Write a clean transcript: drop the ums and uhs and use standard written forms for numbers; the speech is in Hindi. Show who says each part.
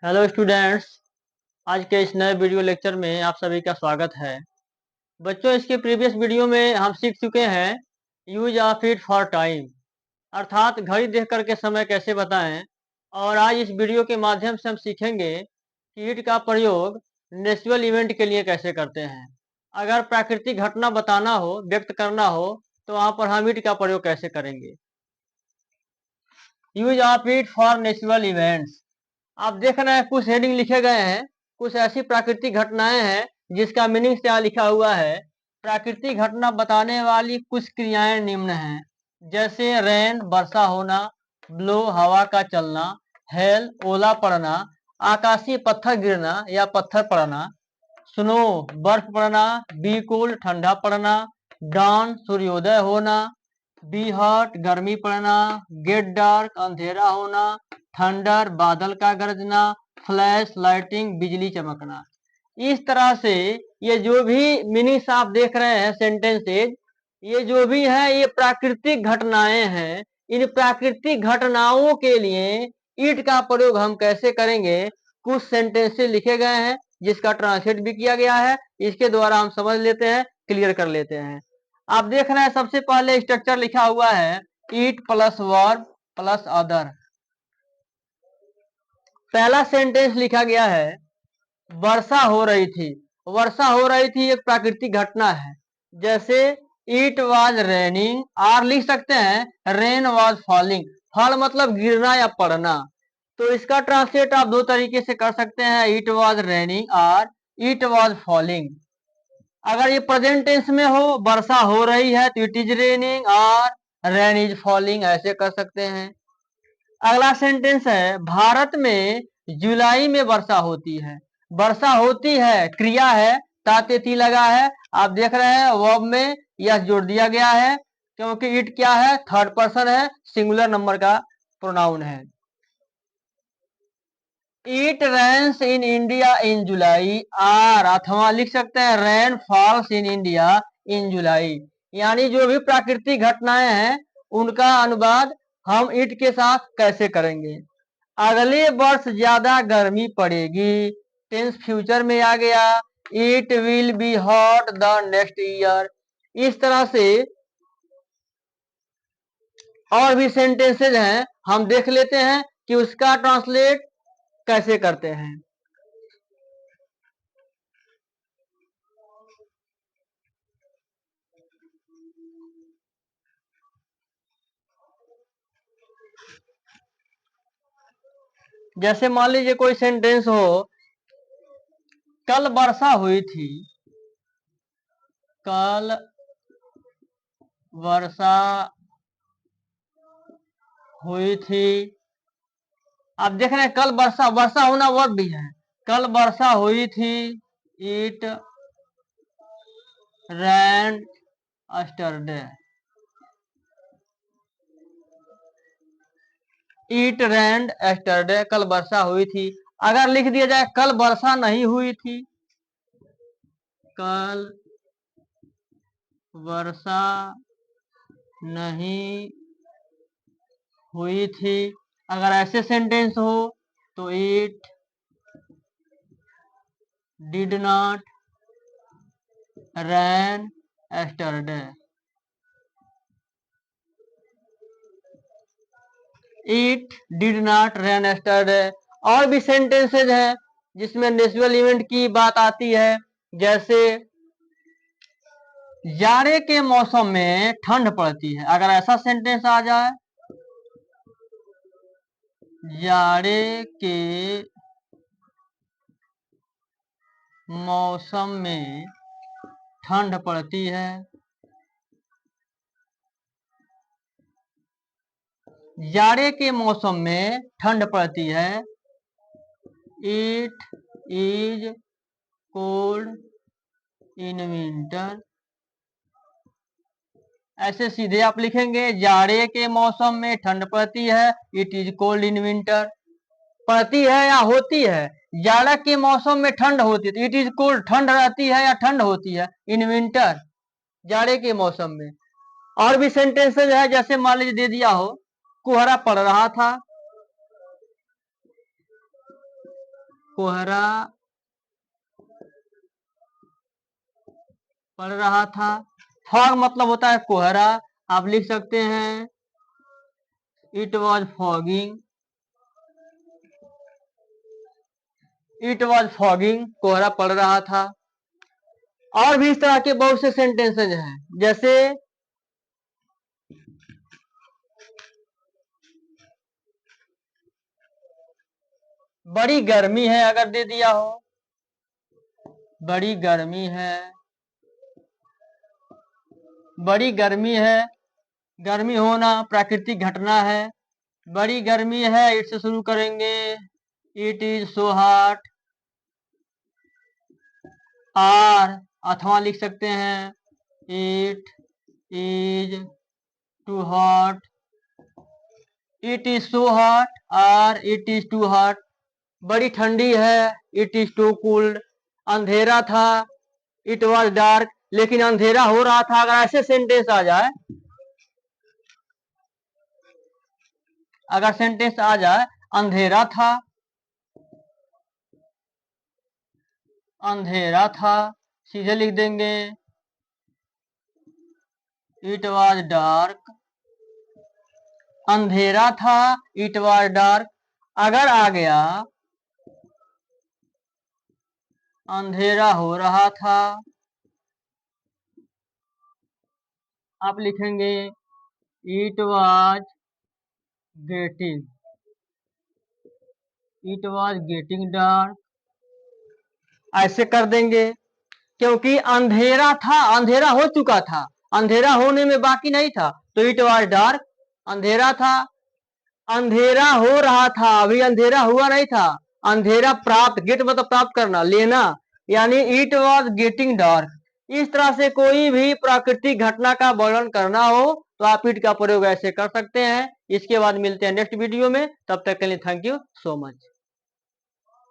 Speaker 1: Hello students. आज के इस नए वीडियो लेक्चर में आप सभी का स्वागत है। बच्चों, इसके प्रीवियस वीडियो में हम सीख चुके हैं use of it for time, अर्थात घड़ी देख करके समय कैसे बताएं। और आज इस वीडियो के माध्यम से हम सीखेंगे कि ईट का प्रयोग नेचुरल इवेंट के लिए कैसे करते हैं। अगर प्राकृतिक घटना बताना हो, व्यक्त करना हो, तो वहाँ पर हम ईट का प्रयोग कैसे करेंगे। Use of it for natural events. आप देख रहे हैं कुछ हेडिंग लिखे गए हैं, कुछ ऐसी प्राकृतिक घटनाएं हैं जिसका मीनिंग क्या लिखा हुआ है। प्राकृतिक घटना बताने वाली कुछ क्रियाएं निम्न हैं, जैसे रेन वर्षा होना, ब्लो हवा का चलना, हेल ओला पड़ना, आकाशीय पत्थर गिरना या पत्थर पड़ना, स्नो बर्फ पड़ना, बी कूल ठंडा पड़ना, डॉन सूर्योदय होना, बी हॉट गर्मी पड़ना, गेट डार्क अंधेरा होना, थंडर बादल का गरजना, फ्लैश लाइटिंग बिजली चमकना। इस तरह से ये जो भी मीनिंग्स आप देख रहे हैं सेंटेंसेज, ये जो भी है ये प्राकृतिक घटनाएं हैं। इन प्राकृतिक घटनाओं के लिए ईट का प्रयोग हम कैसे करेंगे, कुछ सेंटेंसेज लिखे गए हैं जिसका ट्रांसलेट भी किया गया है। इसके द्वारा हम समझ लेते हैं, क्लियर कर लेते हैं। आप देख रहे हैं सबसे पहले स्ट्रक्चर लिखा हुआ है ईट प्लस वर्ब प्लस अदर। पहला सेंटेंस लिखा गया है वर्षा हो रही थी। वर्षा हो रही थी एक प्राकृतिक घटना है। जैसे इट वॉज रेनिंग, आर लिख सकते हैं रेन वॉज फॉलिंग। फॉल मतलब गिरना या पड़ना। तो इसका ट्रांसलेट आप दो तरीके से कर सकते हैं, इट वॉज रेनिंग और इट वॉज फॉलिंग। अगर ये प्रेजेंट टेंस में हो, वर्षा हो रही है, तो इट इज रेनिंग और रेन इज फॉलिंग, ऐसे कर सकते हैं। अगला सेंटेंस है भारत में जुलाई में वर्षा होती है। वर्षा होती है क्रिया है, ताते ती लगा है। आप देख रहे हैं वर्ब में यस जोड़ दिया गया है, क्योंकि इट क्या है, थर्ड पर्सन है, सिंगुलर नंबर का प्रोनाउन है। It rains in India in July, or अथवा लिख सकते हैं rain falls in India in July. यानी जो भी प्राकृतिक घटनाएं हैं उनका अनुवाद हम इट के साथ कैसे करेंगे। अगले वर्ष ज्यादा गर्मी पड़ेगी, टेंस फ्यूचर में आ गया। It will be hot the next year. इस तरह से और भी सेंटेंसेज हैं, हम देख लेते हैं कि उसका ट्रांसलेट कैसे करते हैं। जैसे मान लीजिए कोई सेंटेंस हो, कल वर्षा हुई थी। कल वर्षा हुई थी। आप देख रहे हैं कल वर्षा, वर्षा होना वर्ब भी है। कल वर्षा हुई थी। It rain yesterday. It rain yesterday, कल वर्षा हुई थी। अगर लिख दिया जाए कल वर्षा नहीं हुई थी, कल वर्षा नहीं हुई थी, अगर ऐसे सेंटेंस हो तो it did not rain yesterday. It did not rain yesterday. और भी सेंटेंसेज हैं जिसमें नेचुरल इवेंट की बात आती है। जैसे जाड़े के मौसम में ठंड पड़ती है। अगर ऐसा सेंटेंस आ जाए, जाड़े के मौसम में ठंड पड़ती है। जाड़े के मौसम में ठंड पड़ती है। It is cold in winter. ऐसे सीधे आप लिखेंगे जाड़े के मौसम में ठंड पड़ती है, it is cold in winter. पड़ती है या होती है, जाड़ा के मौसम में ठंड होती है तो इट इज कोल्ड, ठंड रहती है या ठंड होती है इन विंटर, जाड़े के मौसम में। और भी सेंटेंसेज है, जैसे मान लीजिए दे दिया हो कोहरा पड़ रहा था। कोहरा पड़ रहा था। फॉग मतलब होता है कोहरा। आप लिख सकते हैं it was fogging. It was fogging, कोहरा पड़ रहा था। और भी इस तरह के बहुत से सेंटेंसेज हैं, जैसे बड़ी गर्मी है अगर दे दिया हो, बड़ी गर्मी है, बड़ी गर्मी है, गर्मी होना प्राकृतिक घटना है। बड़ी गर्मी है, इट से शुरू करेंगे, it is so hot. Or अथवा लिख सकते हैं, it is too hot, it is so hot और इट इज टू हॉट। बड़ी ठंडी है, इट इज टू कोल्ड। अंधेरा था, इट वॉज डार्क, लेकिन अंधेरा हो रहा था। अगर ऐसे सेंटेंस आ जाए, अगर सेंटेंस आ जाए अंधेरा था, अंधेरा था, सीधे लिख देंगे इट वॉज डार्क। अंधेरा था, इट वॉज डार्क। अगर आ गया अंधेरा हो रहा था, आप लिखेंगे it was getting, it was getting dark. ऐसे कर देंगे, क्योंकि अंधेरा था, अंधेरा हो चुका था, अंधेरा होने में बाकी नहीं था, तो इट वॉज डार्क। अंधेरा था, अंधेरा हो रहा था, अभी अंधेरा हुआ नहीं था। अंधेरा प्राप्त, गेट मतलब प्राप्त करना, लेना, यानी इट वॉज गेटिंग डार्क। इस तरह से कोई भी प्राकृतिक घटना का वर्णन करना हो तो आप इट का प्रयोग ऐसे कर सकते हैं। इसके बाद मिलते हैं नेक्स्ट वीडियो में, तब तक के लिए थैंक यू सो मच।